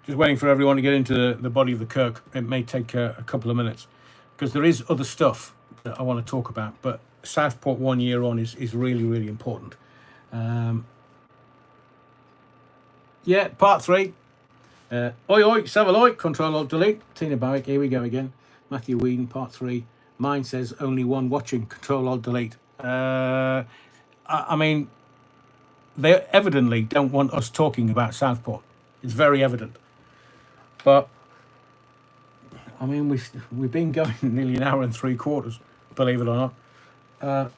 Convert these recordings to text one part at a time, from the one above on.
Just waiting for everyone to get into the body of the Kirk. It may take a couple of minutes because there is other stuff that I want to talk about. But Southport 1 year on is really, really important. Yeah, part 3. Oi, oi, Savaloy, Control Alt Delete. Tina Barrick, here we go again. Matthew Whedon, part 3. Mine says only one watching, Control Alt Delete. I mean, they evidently don't want us talking about Southport. It's very evident. But, I mean, we've been going nearly an hour and 3/4, believe it or not.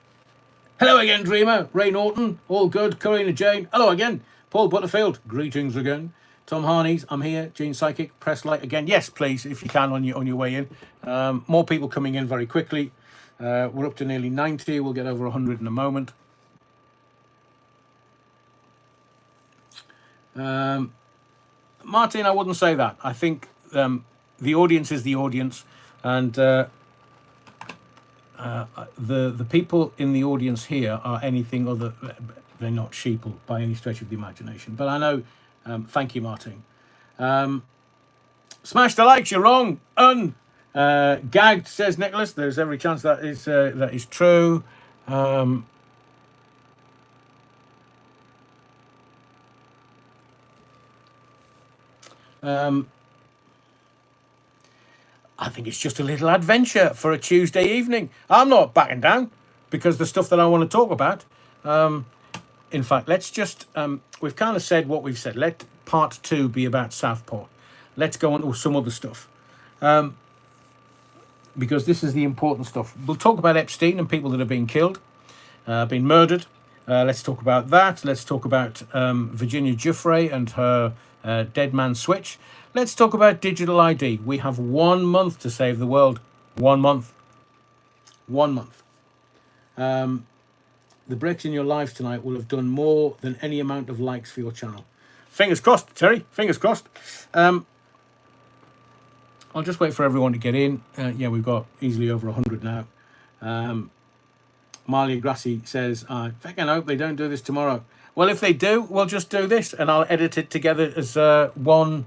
Hello again, Dreamer. Ray Norton, all good. Corina Jane, hello again. Paul Butterfield, greetings again. Tom Harneys, I'm here. Gene Psychic, press like again. Yes, please, if you can, on your way in. More people coming in very quickly. We're up to nearly 90. We'll get over 100 in a moment. Martin, I wouldn't say that. I think the audience is the audience, and the people in the audience here are anything other. They're not sheeple by any stretch of the imagination. But I know. Thank you, Martin. Smash the likes. You're wrong. Gagged, says Nicholas. There's every chance that is true. I think it's just a little adventure for a Tuesday evening. I'm not backing down because the stuff that I want to talk about. In fact, let's just, we've kind of said what we've said. Let part 2 be about Southport. Let's go on to some other stuff. Because this is the important stuff. We'll talk about Epstein and people that are being killed, been murdered. Let's talk about that. Let's talk about Virginia Giuffre and her dead man switch. Let's talk about digital ID. We have 1 month to save the world. 1 month. 1 month. The breaks in your lives tonight will have done more than any amount of likes for your channel. Fingers crossed, Terry. Fingers crossed. I'll just wait for everyone to get in. Yeah, we've got easily over 100 now. Marley Grassi says, I fucking hope they don't do this tomorrow. Well, if they do, we'll just do this and I'll edit it together as one.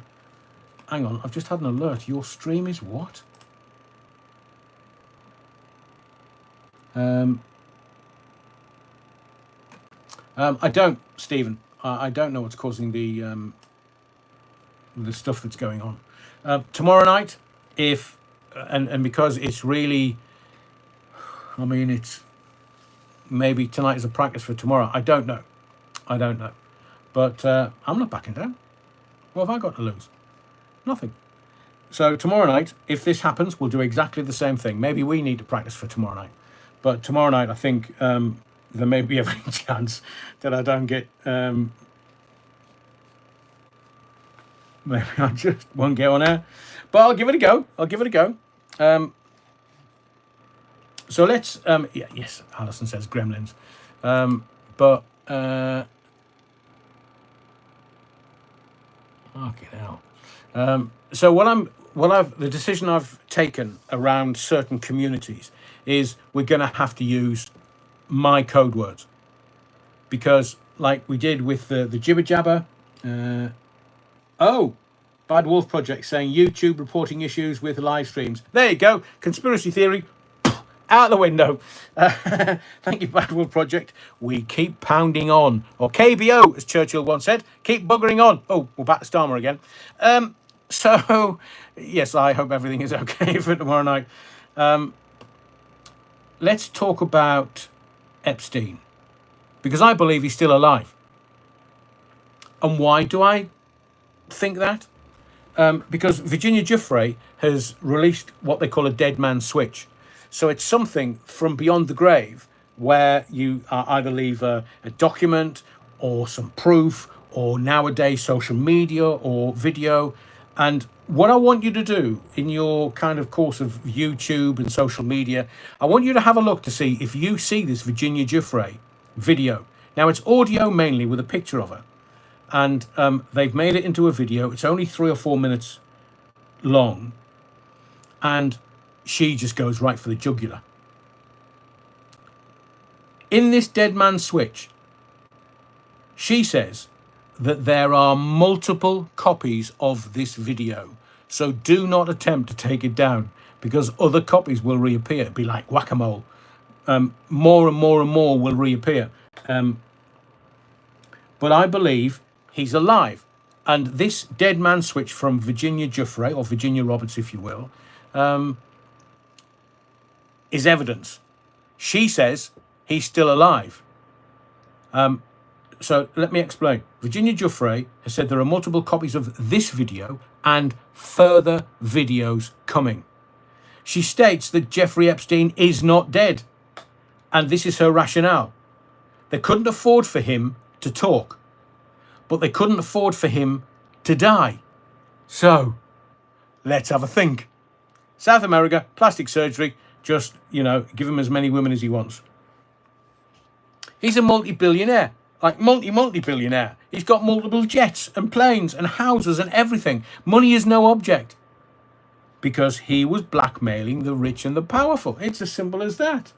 Hang on, I've just had an alert. Your stream is what? I don't, Stephen. I don't know what's causing the stuff that's going on. Tomorrow night, if and because it's really, I mean, it's maybe tonight is a practice for tomorrow. I don't know. But I'm not backing down. What have I got to lose? Nothing. So tomorrow night, if this happens, we'll do exactly the same thing. Maybe we need to practice for tomorrow night. But tomorrow night, I think there may be every chance that I don't get... maybe I just won't get on air. But I'll give it a go. So let's... yes, Alison says Gremlins. Okay, now. So the decision I've taken around certain communities is we're going to have to use my code words, because like we did with the jibber jabber. Bad Wolf Project saying YouTube reporting issues with live streams. There you go. Conspiracy theory out the window. Thank you, Bad Wolf Project. We keep pounding on, or KBO, as Churchill once said. Keep buggering on. Oh, we're back to Starmer again. So yes, I hope everything is okay for tomorrow night. Let's talk about Epstein, because I believe he's still alive. And why do I think that? Because Virginia Giuffre has released what they call a dead man switch. So it's something from beyond the grave where you either leave a document or some proof, or nowadays social media or video. And what I want you to do in your kind of course of YouTube and social media, I want you to have a look to see if you see this Virginia Giuffre video. Now, it's audio mainly with a picture of her. And they've made it into a video. It's only 3 or 4 minutes long. And she just goes right for the jugular. In this dead man switch, she says that there are multiple copies of this video. So do not attempt to take it down, because other copies will reappear. It'll be like whack-a-mole. More and more and more will reappear. But I believe he's alive. And this dead man switch from Virginia Giuffre, or Virginia Roberts, if you will, is evidence. She says he's still alive. So let me explain. Virginia Giuffre has said there are multiple copies of this video and further videos coming. She states that Jeffrey Epstein is not dead. And this is her rationale. They couldn't afford for him to talk, but they couldn't afford for him to die. So let's have a think. South America, plastic surgery, just, give him as many women as he wants. He's a multi-billionaire, like multi-billionaire. He's got multiple jets and planes and houses and everything. Money is no object, because he was blackmailing the rich and the powerful. It's as simple as that.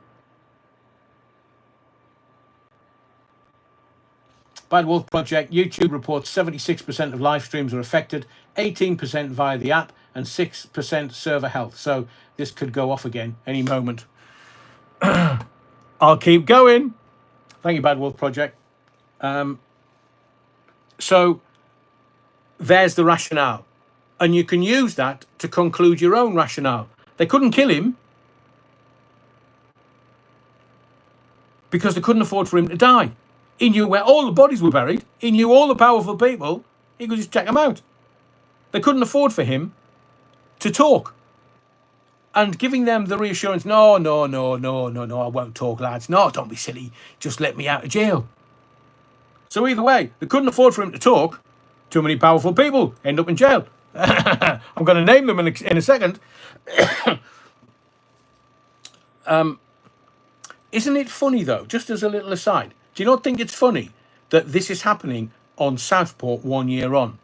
Bad Wolf Project, YouTube reports 76% of live streams are affected, 18% via the app, and 6% server health. So this could go off again any moment. I'll keep going. Thank you, Bad Wolf Project. So there's the rationale. And you can use that to conclude your own rationale. They couldn't kill him because they couldn't afford for him to die. He knew where all the bodies were buried. He knew all the powerful people. He could just check them out. They couldn't afford for him to talk. And giving them the reassurance, no, I won't talk, lads. No, don't be silly. Just let me out of jail. So either way, they couldn't afford for him to talk. Too many powerful people end up in jail. I'm going to name them in a second. Isn't it funny, though, just as a little aside, do you not think it's funny that this is happening on Southport 1 year on?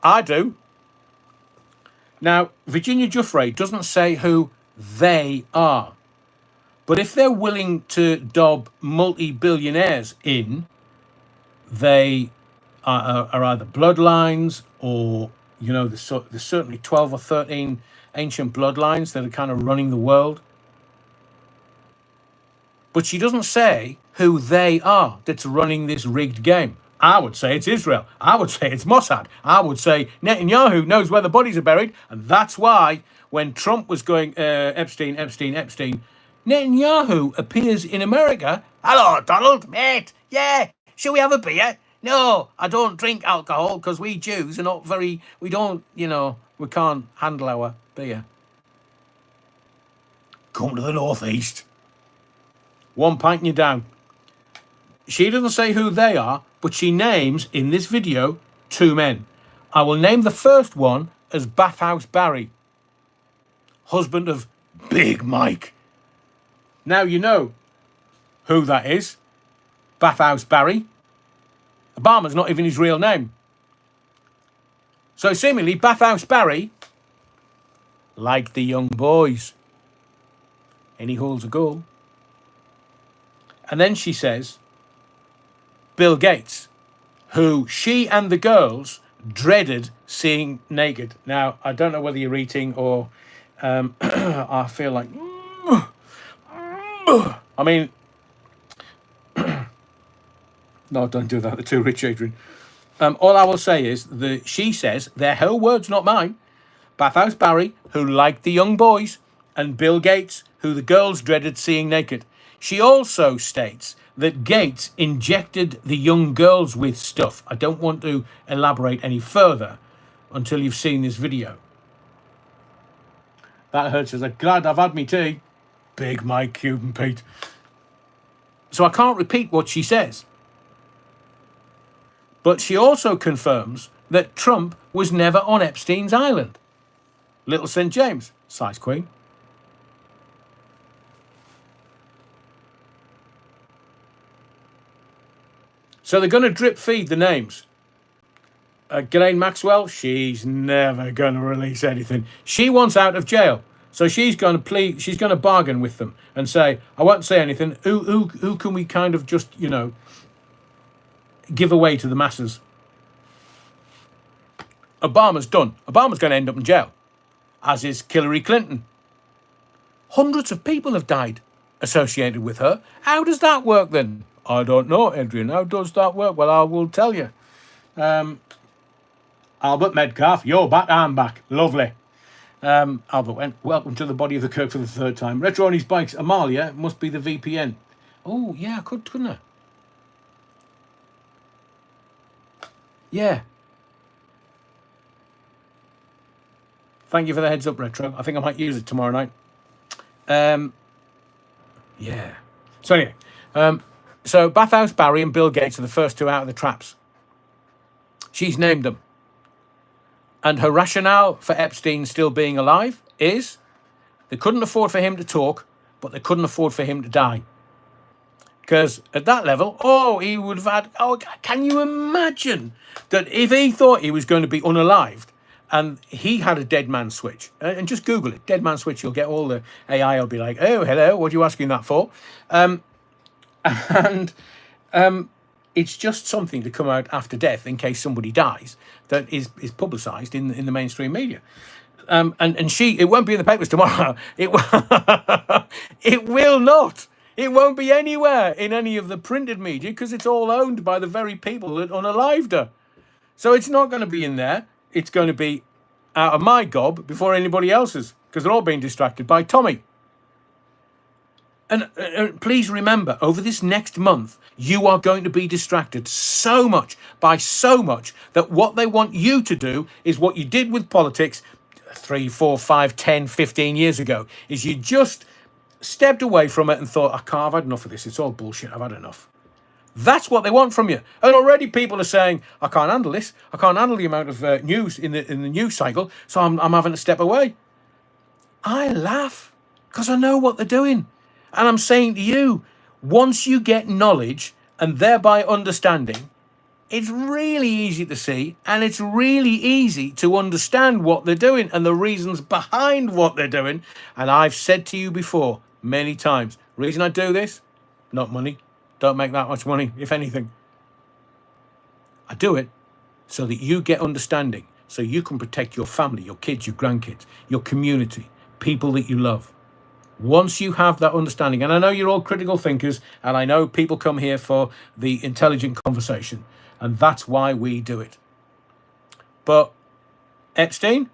I do. Now, Virginia Giuffre doesn't say who they are. But if they're willing to dob multi-billionaires in, they are either bloodlines or, there's certainly 12 or 13 ancient bloodlines that are kind of running the world. But she doesn't say who they are that's running this rigged game. I would say it's Israel. I would say it's Mossad. I would say Netanyahu knows where the bodies are buried. And that's why when Trump was going, Epstein, Netanyahu appears in America. Hello, Donald, mate. Yeah, shall we have a beer? No, I don't drink alcohol because we Jews are not very, we can't handle our beer. Come to the northeast. 1 pint and you're down. She doesn't say who they are, but she names in this video 2 men. I will name the first one as Bathhouse Barry, husband of Big Mike. Now you know who that is. Bathhouse Barry. Obama's not even his real name. So seemingly Bathhouse Barry liked the young boys. Any hole's a goal. And then she says Bill Gates, who she and the girls dreaded seeing naked. Now, I don't know whether you're eating or I feel like... I mean... No, don't do that. They're too rich, Adrian. All I will say is that she says, they're her words, not mine, Bathhouse Barry, who liked the young boys, and Bill Gates, who the girls dreaded seeing naked. She also states that Gates injected the young girls with stuff. I don't want to elaborate any further until you've seen this video. That hurts. I'm glad I've had me tea. Big Mike, Cuban Pete. So I can't repeat what she says. But she also confirms that Trump was never on Epstein's island. Little St. James, size queen. So they're going to drip feed the names. Ghislaine Maxwell, she's never going to release anything. She wants out of jail. So she's going to plead. She's going to bargain with them and say, "I won't say anything. Who can we kind of just give away to the masses?" Obama's done. Obama's going to end up in jail, as is Hillary Clinton. Hundreds of people have died associated with her. How does that work then? I don't know, Adrian. How does that work? Well, I will tell you. Albert Medcalf, you're back, I'm back. Lovely. Albert went, welcome to the body of the Kirk for the third time. Retro on his bikes. Amalia must be the VPN. Oh, yeah, couldn't I? Yeah. Thank you for the heads up, Retro. I think I might use it tomorrow night. Yeah. So anyway, so Bathhouse Barry and Bill Gates are the first two out of the traps. She's named them. And her rationale for Epstein still being alive is they couldn't afford for him to talk, but they couldn't afford for him to die. Because at that level, he would have had, can you imagine that if he thought he was going to be unalived and he had a dead man switch, and just Google it, dead man switch, you'll get all the AI will be like, oh, hello, what are you asking that for? It's just something to come out after death in case somebody dies that is publicised in the mainstream media. And it won't be in the papers tomorrow. It will not. It won't be anywhere in any of the printed media because it's all owned by the very people that unalived her. So it's not going to be in there. It's going to be out of my gob before anybody else's because they're all being distracted by Tommy. And please remember, over this next month, you are going to be distracted so much that what they want you to do is what you did with politics 3, 4, 5, 10, 15 years ago, is you just stepped away from it and thought, I've had enough of this. It's all bullshit. I've had enough. That's what they want from you. And already people are saying, I can't handle this. I can't handle the amount of news in the news cycle, so I'm having to step away. I laugh because I know what they're doing. And I'm saying to you, once you get knowledge and thereby understanding, it's really easy to see and it's really easy to understand what they're doing and the reasons behind what they're doing. And I've said to you before many times, reason I do this, not money. Don't make that much money, if anything. I do it so that you get understanding, so you can protect your family, your kids, your grandkids, your community, people that you love. Once you have that understanding, and I know you're all critical thinkers, and I know people come here for the intelligent conversation, and that's why we do it. But Epstein,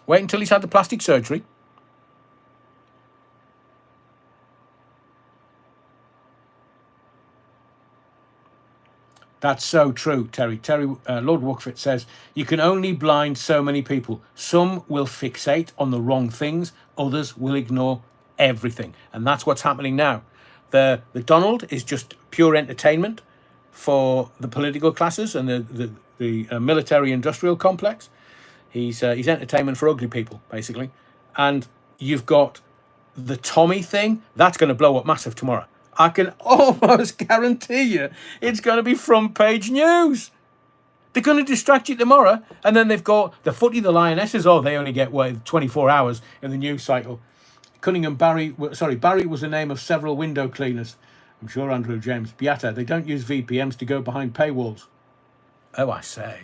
wait until he's had the plastic surgery. That's so true, Terry. Lord Wuckfit says, you can only blind so many people. Some will fixate on the wrong things. Others will ignore everything. And that's what's happening now. The Donald is just pure entertainment for the political classes and the military-industrial complex. He's entertainment for ugly people, basically. And you've got the Tommy thing. That's going to blow up massive tomorrow. I can almost guarantee you it's going to be front page news. They're going to distract you tomorrow. And then they've got the footy, the Lionesses. They only get 24 hours in the news cycle. Barry was the name of several window cleaners. I'm sure Andrew James. Beata, they don't use VPNs to go behind paywalls. Oh, I say.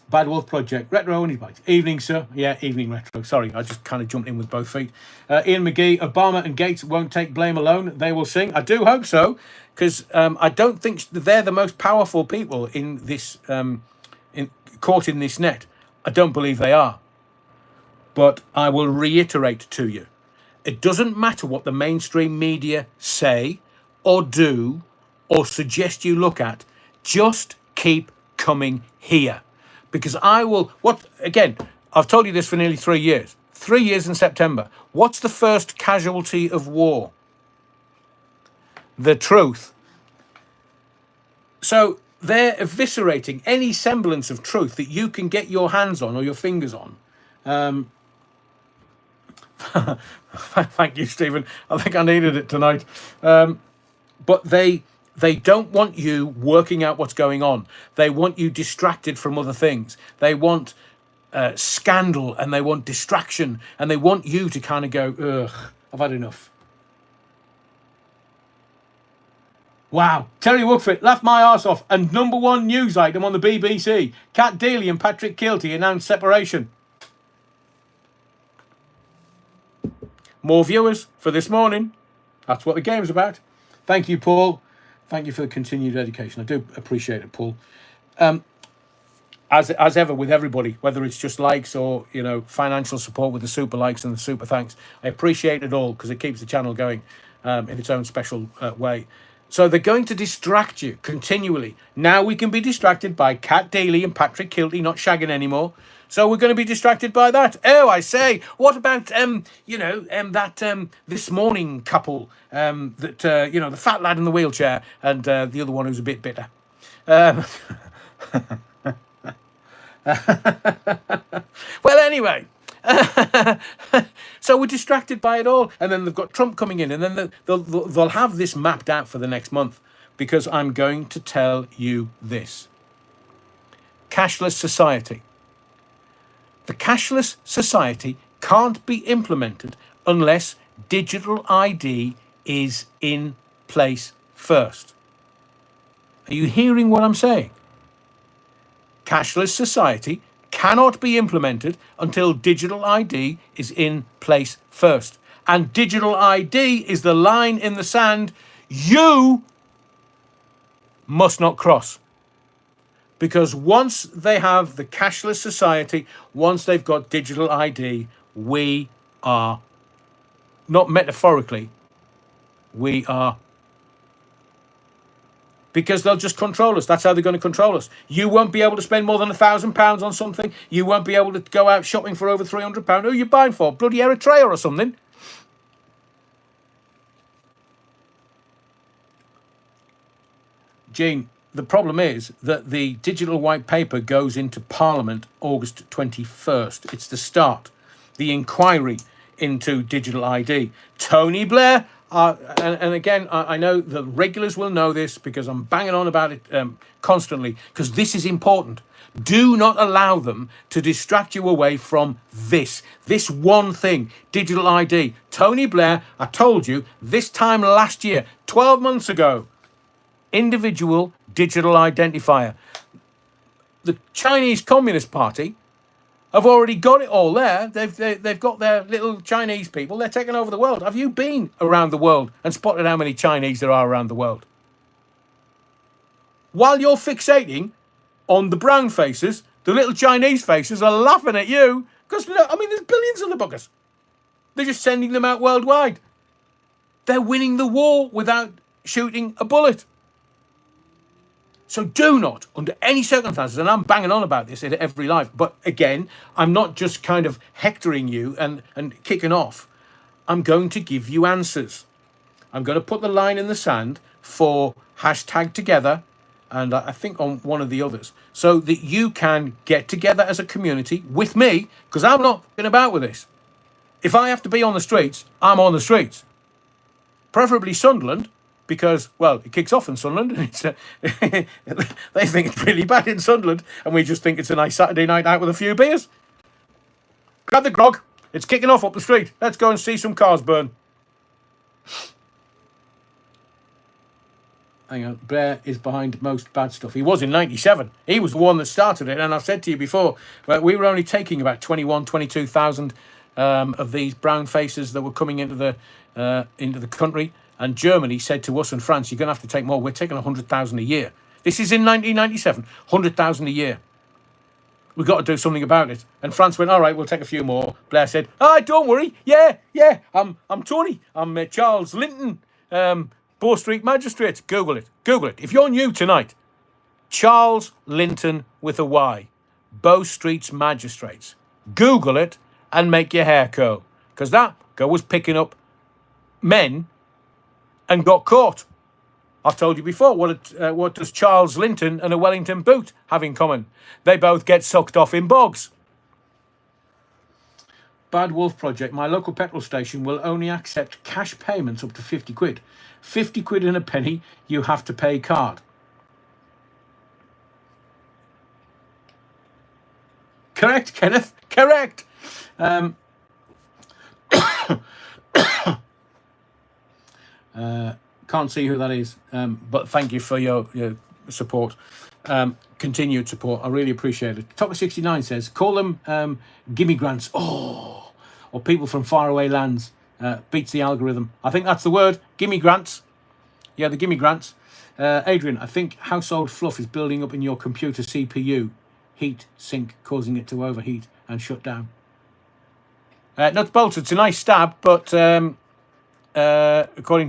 Bad Wolf Project. Retro on his bikes. Evening, sir. Yeah, evening, Retro. Sorry, I just kind of jumped in with both feet. Ian McGee, Obama and Gates won't take blame alone. They will sing. I do hope so, because I don't think they're the most powerful people in this, caught in this net. I don't believe they are. But I will reiterate to you, it doesn't matter what the mainstream media say or do or suggest you look at. Just keep coming here. Because I've told you this for nearly 3 years. 3 years in September. What's the first casualty of war? The truth. So they're eviscerating any semblance of truth that you can get your hands on or your fingers on. Thank you, Stephen. I think I needed it tonight. But they don't want you working out what's going on. They want you distracted from other things. They want scandal, and they want distraction, and they want you to kind of go, ugh, I've had enough. Wow. Terry Woodford laughed my arse off. And number one news item on the BBC. Cat Deely and Patrick Kielty announced separation. More viewers for this morning. That's what the game's about. Thank you, Paul. Thank you for the continued education. I do appreciate it, Paul. As ever with everybody, whether it's just likes or, you know, financial support with the super likes and the super thanks, I appreciate it all because it keeps the channel going in its own special way. So they're going to distract you continually. Now we can be distracted by Cat Deely and Patrick Kielty not shagging anymore. So we're going to be distracted by that. Oh, I say, what about, that This Morning couple, the fat lad in the wheelchair and the other one who's a bit bitter. Well, anyway, so we're distracted by it all, and then they've got Trump coming in, and then they'll have this mapped out for the next month, because I'm going to tell you this. Cashless society. The cashless society can't be implemented unless digital ID is in place first. Are you hearing what I'm saying? Cashless society cannot be implemented until digital ID is in place first. And digital ID is the line in the sand you must not cross. Because once they have the cashless society, once they've got digital ID, we are, not metaphorically, we are. Because they'll just control us. That's how they're going to control us. You won't be able to spend more than £1,000 on something. You won't be able to go out shopping for over £300. Who are you buying for? Bloody Eritrea or something? Gene, the problem is that the digital white paper goes into Parliament August 21st. It's the start. The inquiry into digital ID. Tony Blair, and again, I know the regulars will know this because I'm banging on about it constantly, because this is important. Do not allow them to distract you away from this one thing, digital ID. Tony Blair, I told you, this time last year, 12 months ago, individual digital identifier. The Chinese Communist Party have already got it all there. They've got their little Chinese people. They're taking over the world. Have you been around the world and spotted how many Chinese there are around the world? While you're fixating on the brown faces, the little Chinese faces are laughing at you because, I mean, there's billions of the buggers. They're just sending them out worldwide. They're winning the war without shooting a bullet. So do not, under any circumstances, and I'm banging on about this in every live, but again, I'm not just kind of hectoring you and kicking off. I'm going to give you answers. I'm going to put the line in the sand for #together, and I think on one of the others, so that you can get together as a community with me, because I'm not going about with this. If I have to be on the streets, I'm on the streets. Preferably Sunderland, because, well, it kicks off in Sunderland. And they think it's really bad in Sunderland, and we just think it's a nice Saturday night out with a few beers. Grab the grog. It's kicking off up the street. Let's go and see some cars burn. Hang on. Blair is behind most bad stuff. He was in 97. He was the one that started it. And I've said to you before, we were only taking about 22,000 of these brown faces that were coming into the country. And Germany said to us and France, you're going to have to take more. We're taking 100,000 a year. This is in 1997, 100,000 a year. We've got to do something about it. And France went, all right, we'll take a few more. Blair said, don't worry. Yeah, I'm Tony. I'm Charles Linton, Bow Street Magistrate. Google it. If you're new tonight, Charles Linton with a Y, Bow Street's Magistrates. Google it and make your hair curl. Because that girl was picking up men and got caught. I've told you before, what does Charles Linton and a Wellington boot have in common? They both get sucked off in bogs. Bad Wolf Project. My local petrol station will only accept cash payments up to 50 quid. 50 quid and a penny, you have to pay card. Correct, Kenneth. Correct. Can't see who that is, but thank you for your support, continued support. I really appreciate it. Top of 69 says, call them gimme grants. Oh, or people from faraway lands. Beats the algorithm. I think that's the word. Gimme grants. Yeah, the gimme grants. Adrian, I think household fluff is building up in your computer CPU. Heat sink, causing it to overheat and shut down. Nuts bolts, it's a nice stab, but according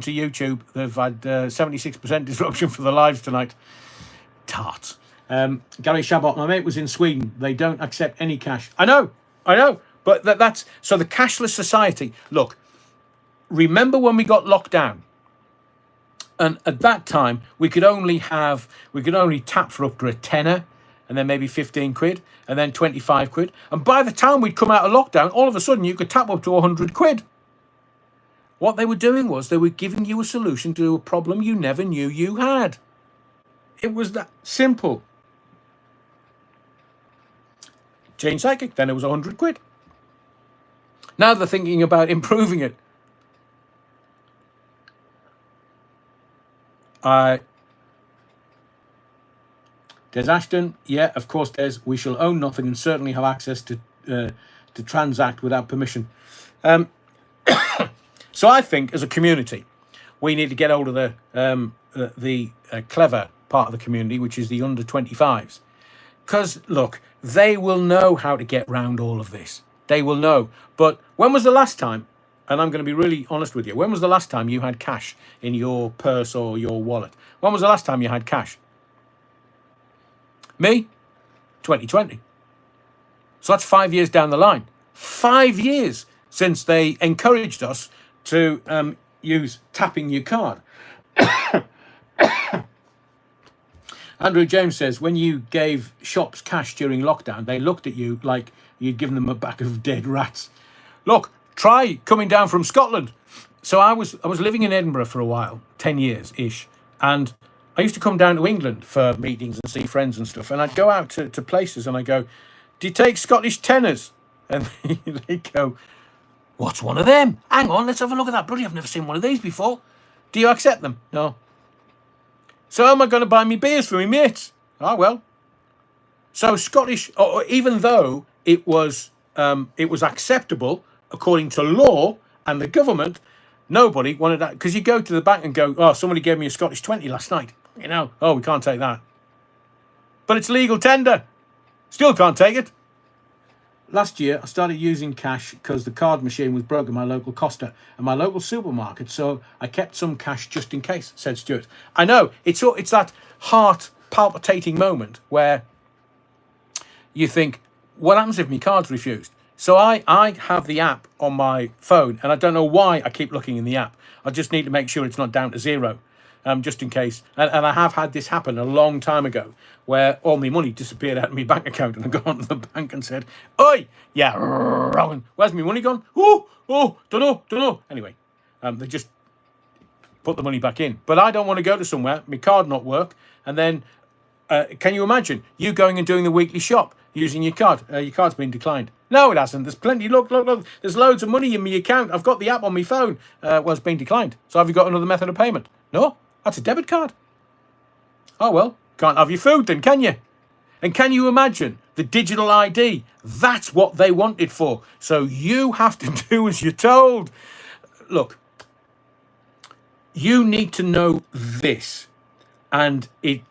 to YouTube, they've had 76% disruption for the lives tonight. Tarts. Gary Shabot, my mate was in Sweden. They don't accept any cash. I know. But that's... So the cashless society... Look, remember when we got locked down? And at that time, we could only tap for up to a tenner, and then maybe 15 quid, and then 25 quid. And by the time we'd come out of lockdown, all of a sudden you could tap up to 100 quid. What they were doing was they were giving you a solution to a problem you never knew you had. It was that simple. Jane Psychic, then it was 100 quid. Now they're thinking about improving it. Des Ashton, yeah, of course, Des. We shall own nothing and certainly have access to transact without permission. So I think, as a community, we need to get hold of the clever part of the community, which is the under 25s, because look, they will know how to get round all of this. They will know. But when was the last time? And I'm going to be really honest with you. When was the last time you had cash in your purse or your wallet? When was the last time you had cash? Me? 2020. So that's 5 years down the line. 5 years since they encouraged us to use tapping your card. Andrew James says, when you gave shops cash during lockdown, they looked at you like you'd given them a bag of dead rats. Look, try coming down from Scotland. So I was living in Edinburgh for a while, 10 years-ish, and I used to come down to England for meetings and see friends and stuff, and I'd go out to places and I go, do you take Scottish tenors? And they go, what's one of them? Hang on, let's have a look at that. Bloody, I've never seen one of these before. Do you accept them? No. So am I going to buy me beers for me mates? Ah, well. So Scottish, or even though it was acceptable according to law and the government, nobody wanted that, because you go to the bank and go, oh, somebody gave me a Scottish 20 last night. You know, oh, we can't take that. But it's legal tender. Still can't take it. Last year, I started using cash because the card machine was broken, my local Costa and my local supermarket. So I kept some cash just in case, said Stuart. I know, it's that heart palpitating moment where you think, what happens if my card's refused? So I have the app on my phone, and I don't know why I keep looking in the app. I just need to make sure it's not down to zero, just in case. And I have had this happen a long time ago, where all my money disappeared out of my bank account, and I got onto the bank and said, oi, yeah, wrong. Where's my money gone? Oh, don't know. Anyway, they just put the money back in. But I don't want to go to somewhere, my card not work, and then, can you imagine you going and doing the weekly shop using your card? Your card's been declined. No, it hasn't. There's plenty. Look. There's loads of money in my account. I've got the app on my phone. Well, it's been declined. So have you got another method of payment? No, that's a debit card. Oh, well, can't have your food then, can you? And can you imagine the digital ID? That's what they want it for. So you have to do as you're told. Look, you need to know this. And it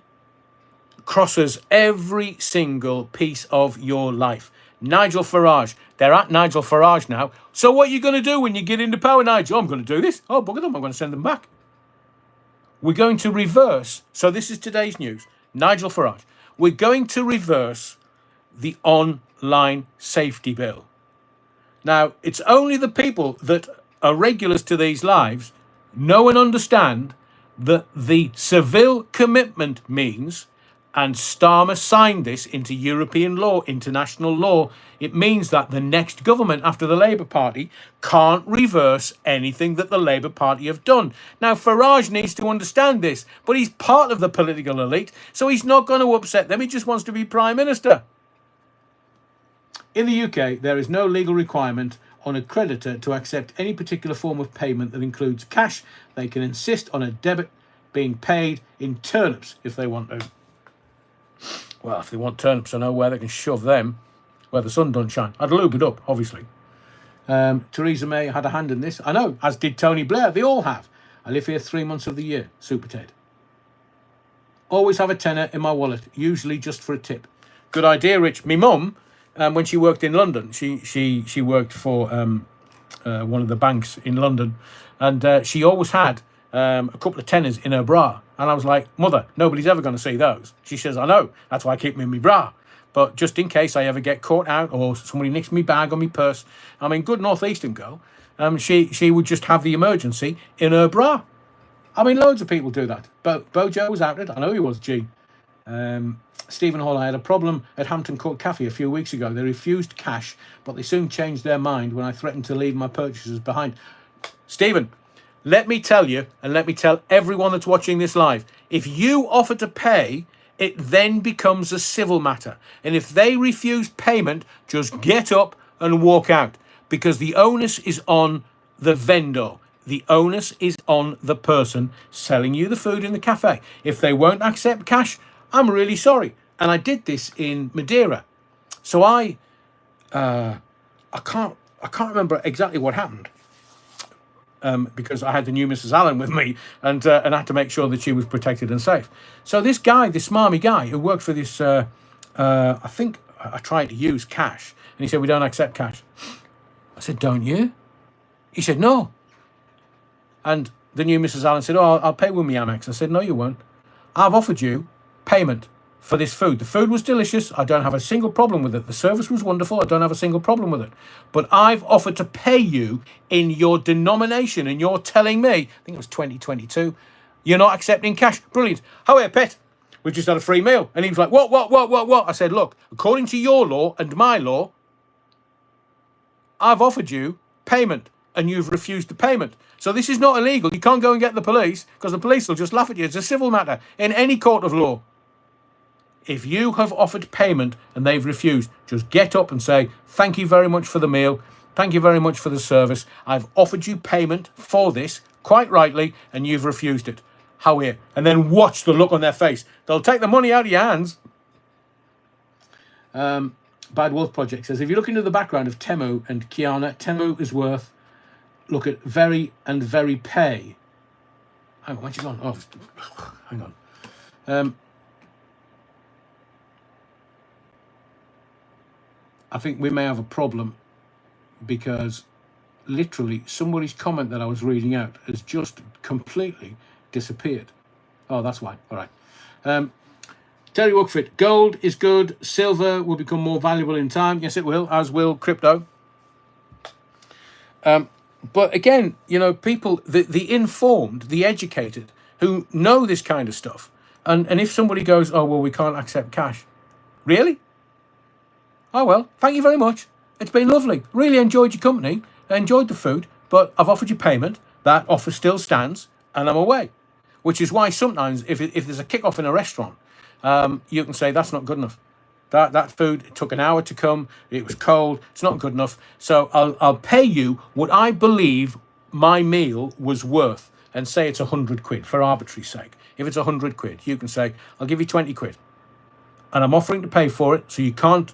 crosses every single piece of your life. Nigel Farage. They're at Nigel Farage now. So what are you going to do when you get into power, Nigel? I'm going to do this. Oh, bugger them. I'm going to send them back. We're going to reverse. So this is today's news. Nigel Farage. We're going to reverse the online safety bill. Now, it's only the people that are regulars to these lives know and understand that the Seville commitment means, and Starmer signed this into European law, international law, it means that the next government after the Labour Party can't reverse anything that the Labour Party have done. Now, Farage needs to understand this, but he's part of the political elite, so he's not going to upset them. He just wants to be Prime Minister. In the UK, there is no legal requirement on a creditor to accept any particular form of payment that includes cash. They can insist on a debit being paid in turnips if they want to. Well, if they want turnips, I know where they can shove them, where the sun don't shine. I'd lube it up, obviously. Theresa May had a hand in this. I know, as did Tony Blair. They all have. I live here 3 months of the year. Super Ted. Always have a tenner in my wallet, usually just for a tip. Good idea, Rich. Me mum, when she worked in London, she worked for one of the banks in London, and she always had a couple of tenners in her bra. And I was like, Mother, nobody's ever going to see those. She says, I know, that's why I keep them in my bra. But just in case I ever get caught out or somebody nicks me bag or me purse, I mean, good northeastern girl, she would just have the emergency in her bra. I mean, loads of people do that. Bojo was outed. I know he was, G. Stephen Hall, I had a problem at Hampton Court Cafe a few weeks ago. They refused cash, but they soon changed their mind when I threatened to leave my purchases behind. Stephen, let me tell you, and let me tell everyone that's watching this live, if you offer to pay, it then becomes a civil matter. And if they refuse payment, just get up and walk out, because the onus is on the vendor. The onus is on the person selling you the food in the cafe. If they won't accept cash, I'm really sorry. And I did this in Madeira. So I can't remember exactly what happened. Because I had the new Mrs. Allen with me, and I had to make sure that she was protected and safe. So this guy, this smarmy guy who worked for this, I think I tried to use cash, and he said, we don't accept cash. I said, don't you? He said, no. And the new Mrs. Allen said, oh, I'll pay with my Amex. I said, no, you won't. I've offered you payment for this food. The food was delicious. I don't have a single problem with it. The service was wonderful. I don't have a single problem with it. But I've offered to pay you in your denomination, and you're telling me, I think it was 2022, you're not accepting cash. Brilliant. How are you, pet? We just had a free meal. And he was like, what? I said, look, according to your law and my law, I've offered you payment and you've refused the payment. So this is not illegal. You can't go and get the police, because the police will just laugh at you. It's a civil matter in any court of law. If you have offered payment and they've refused, just get up and say, thank you very much for the meal. Thank you very much for the service. I've offered you payment for this, quite rightly, and you've refused it. How are you? And then watch the look on their face. They'll take the money out of your hands. Bad Wolf Project says, if you look into the background of Temu and Kiana, Temu is worth, look at very and very pay. Hang on, where's she gone? Oh, hang on. I think we may have a problem, because literally somebody's comment that I was reading out has just completely disappeared. Oh, that's why. All right. Terry Wookford, gold is good. Silver will become more valuable in time. Yes, it will, as will crypto. But again, you know, people, the informed, the educated, who know this kind of stuff. And if somebody goes, oh, well, we can't accept cash. Really? Oh, well, thank you very much. It's been lovely. Really enjoyed your company. I enjoyed the food, but I've offered you payment. That offer still stands, and I'm away. Which is why sometimes, if there's a kick-off in a restaurant, you can say, that's not good enough. That food, it took an hour to come. It was cold. It's not good enough. So I'll pay you what I believe my meal was worth, and say it's 100 quid for arbitrary sake. If it's 100 quid, you can say, I'll give you 20 quid. And I'm offering to pay for it, so you can't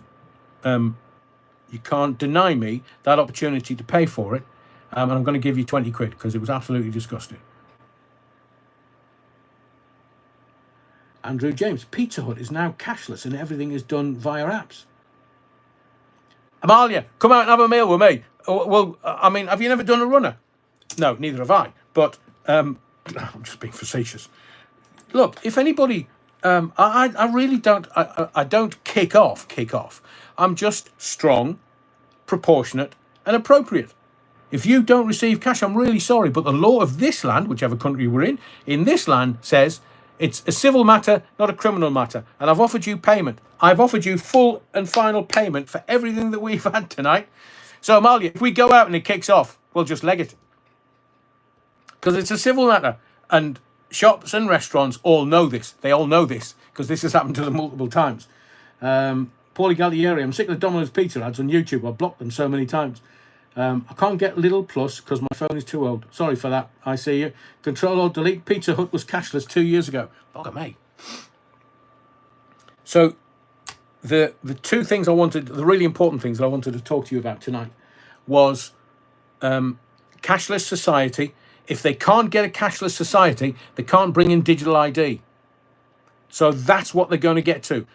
deny me that opportunity to pay for it, and I'm going to give you 20 quid because it was absolutely disgusting. Andrew James, Pizza Hut is now cashless and everything is done via apps. Amalia, come out and have a meal with me. Well, I mean, have you never done a runner? No, neither have I. But I'm just being facetious. Look, if anybody, I really don't. I don't kick off. I'm just strong, proportionate, and appropriate. If you don't receive cash, I'm really sorry. But the law of this land, whichever country we're in this land says it's a civil matter, not a criminal matter. And I've offered you payment. I've offered you full and final payment for everything that we've had tonight. So, Amalia, if we go out and it kicks off, we'll just leg it. Because it's a civil matter. And shops and restaurants all know this. They all know this because this has happened to them multiple times. Paulie Galtieri, I'm sick of the Domino's Pizza ads on YouTube. I've blocked them so many times. I can't get Lidl Plus because my phone is too old. Sorry for that. I see you. Control or delete. Pizza Hut was cashless 2 years ago. Bugger me. So the two things I wanted, the really important things that I wanted to talk to you about tonight was cashless society. If they can't get a cashless society, they can't bring in digital ID. So that's what they're going to get to.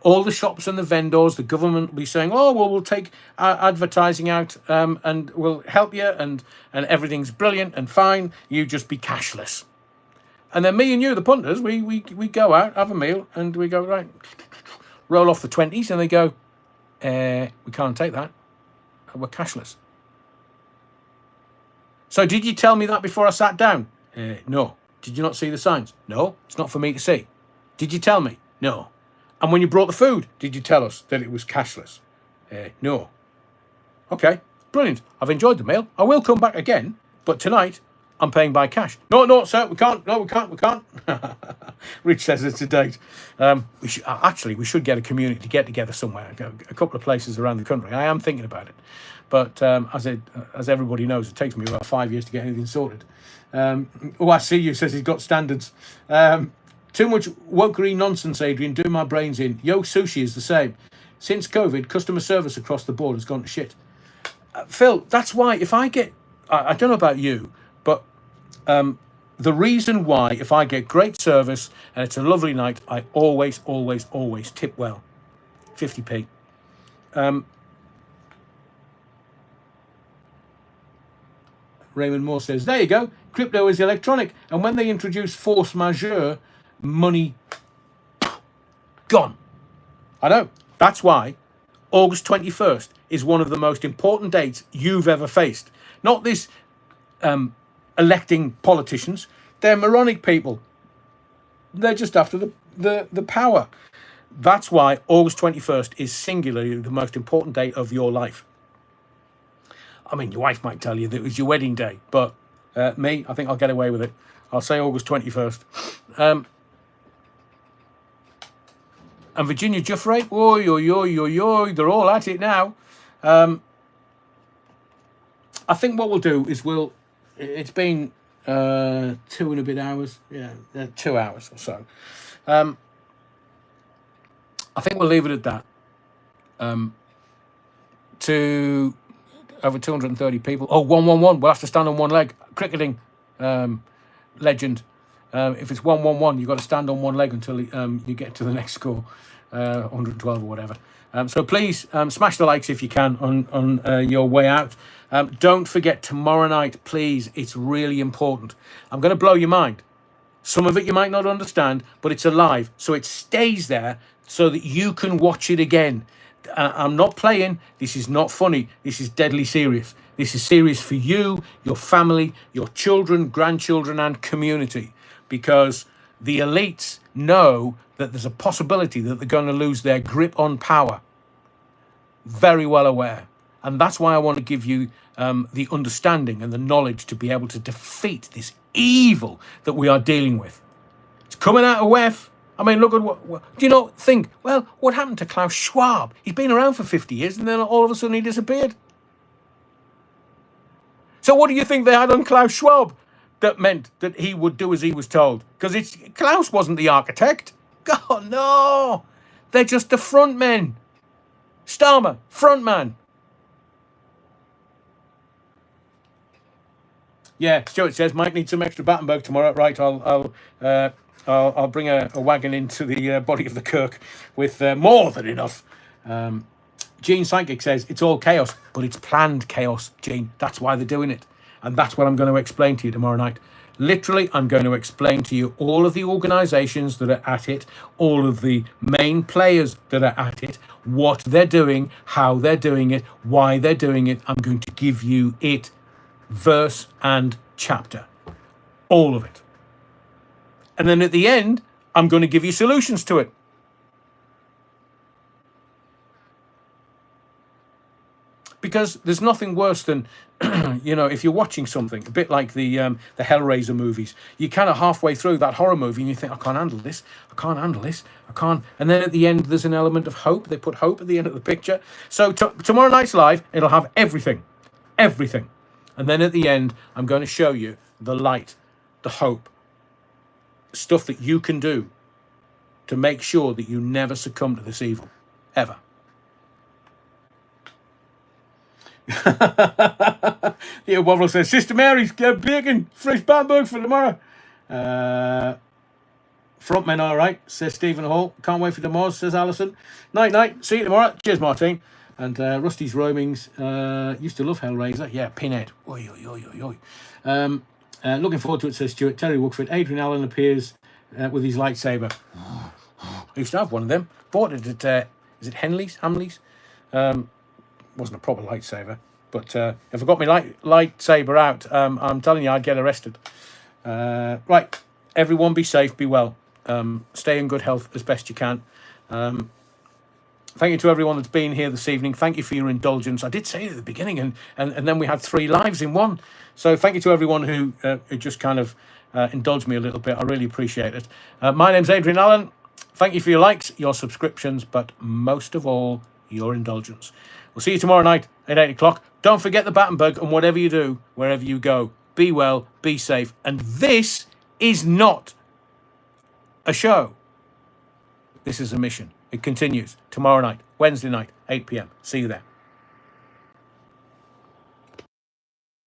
All the shops and the vendors, the government will be saying, oh, well, we'll take advertising out and we'll help you and everything's brilliant and fine. You just be cashless. And then me and you, the punters, we go out, have a meal, and we go, right, roll off the 20s, and they go, we can't take that. We're cashless. So did you tell me that before I sat down? No. Did you not see the signs? No, it's not for me to see. Did you tell me? No. And when you brought the food, did you tell us that it was cashless? No. Okay, brilliant. I've enjoyed the meal. I will come back again, but tonight I'm paying by cash. No, sir, we can't. No, we can't. Rich says it's a date. We should get a community to get together somewhere. A couple of places around the country. I am thinking about it. But as everybody knows, it takes me about 5 years to get anything sorted. I see you, says he's got standards. Too much wokery nonsense, Adrian, doing my brains in. Yo Sushi is the same. Since COVID, customer service across the board has gone to shit. Phil, that's why if I get... I don't know about you, but the reason why if I get great service and it's a lovely night, I always tip well. 50p. Raymond Moore says, there you go. Crypto is electronic. And when they introduce force majeure, money gone. I know. That's why August 21st is one of the most important dates you've ever faced. Not this electing politicians. They're moronic people. They're just after the power. That's why August 21st is singularly the most important day of your life. I mean, your wife might tell you that it was your wedding day, but me, I think I'll get away with it. I'll say August 21st. And Virginia Giuffre, they're all at it now. I think what we'll do is it's been 2 and a bit hours. Yeah, 2 hours or so. I think we'll leave it at that. To over 230 people. Oh, 1-1-1. We'll have to stand on one leg. Cricketing legend. If it's 1-1-1, you've got to stand on one leg until you get to the next score, 112 or whatever. So please smash the likes if you can on your way out. Don't forget tomorrow night, please. It's really important. I'm going to blow your mind. Some of it you might not understand, but it's alive. So it stays there so that you can watch it again. I'm not playing. This is not funny. This is deadly serious. This is serious for you, your family, your children, grandchildren, and community. Because the elites know that there's a possibility that they're going to lose their grip on power. Very well aware. And that's why I want to give you the understanding and the knowledge to be able to defeat this evil that we are dealing with. It's coming out of WEF. I mean, look at what do you know? Think, well, what happened to Klaus Schwab? He's been around for 50 years and then all of a sudden he disappeared. So what do you think they had on Klaus Schwab that meant that he would do as he was told? Because Klaus wasn't the architect. God, no. They're just the front men. Starmer, front man. Yeah, Stuart says, Mike needs some extra Battenberg tomorrow. Right, I'll bring a wagon into the body of the Kirk with more than enough. Gene Psychic says, it's all chaos, but it's planned chaos, Gene. That's why they're doing it. And that's what I'm going to explain to you tomorrow night. Literally, I'm going to explain to you all of the organisations that are at it, all of the main players that are at it, what they're doing, how they're doing it, why they're doing it. I'm going to give you it, verse and chapter. All of it. And then at the end, I'm going to give you solutions to it. Because there's nothing worse than, if you're watching something, a bit like the Hellraiser movies, you kind of halfway through that horror movie and you think, I can't handle this, I can't handle this, I can't. And then at the end, there's an element of hope. They put hope at the end of the picture. So tomorrow night's live, it'll have everything. And then at the end, I'm going to show you the light, the hope, stuff that you can do to make sure that you never succumb to this evil, ever. The Wobble says, Sister Mary's get bacon, fresh bamboo for tomorrow. Frontmen, all right, says Stephen Hall. Can't wait for tomorrow, says Alison. Night. See you tomorrow. Cheers, Martine. And Rusty's Roamings. Used to love Hellraiser. Yeah, Pinhead. Oi. Looking forward to it, says Stuart. Terry Wookford. Adrian Allen appears with his lightsaber. I used to have one of them. Bought it at, is it Henley's? Hamley's? Wasn't a proper lightsaber. But if I got my lightsaber out, I'm telling you, I'd get arrested. Right. Everyone be safe, be well. Stay in good health as best you can. Thank you to everyone that's been here this evening. Thank you for your indulgence. I did say it at the beginning, and then we had 3 lives in one. So thank you to everyone who just kind of indulged me a little bit. I really appreciate it. My name's Adrian Allen. Thank you for your likes, your subscriptions, but most of all, your indulgence. We'll see you tomorrow night at 8 o'clock. Don't forget the Battenberg, and whatever you do, wherever you go, be well, be safe. And this is not a show. This is a mission. It continues tomorrow night, Wednesday night, 8 p.m. See you there.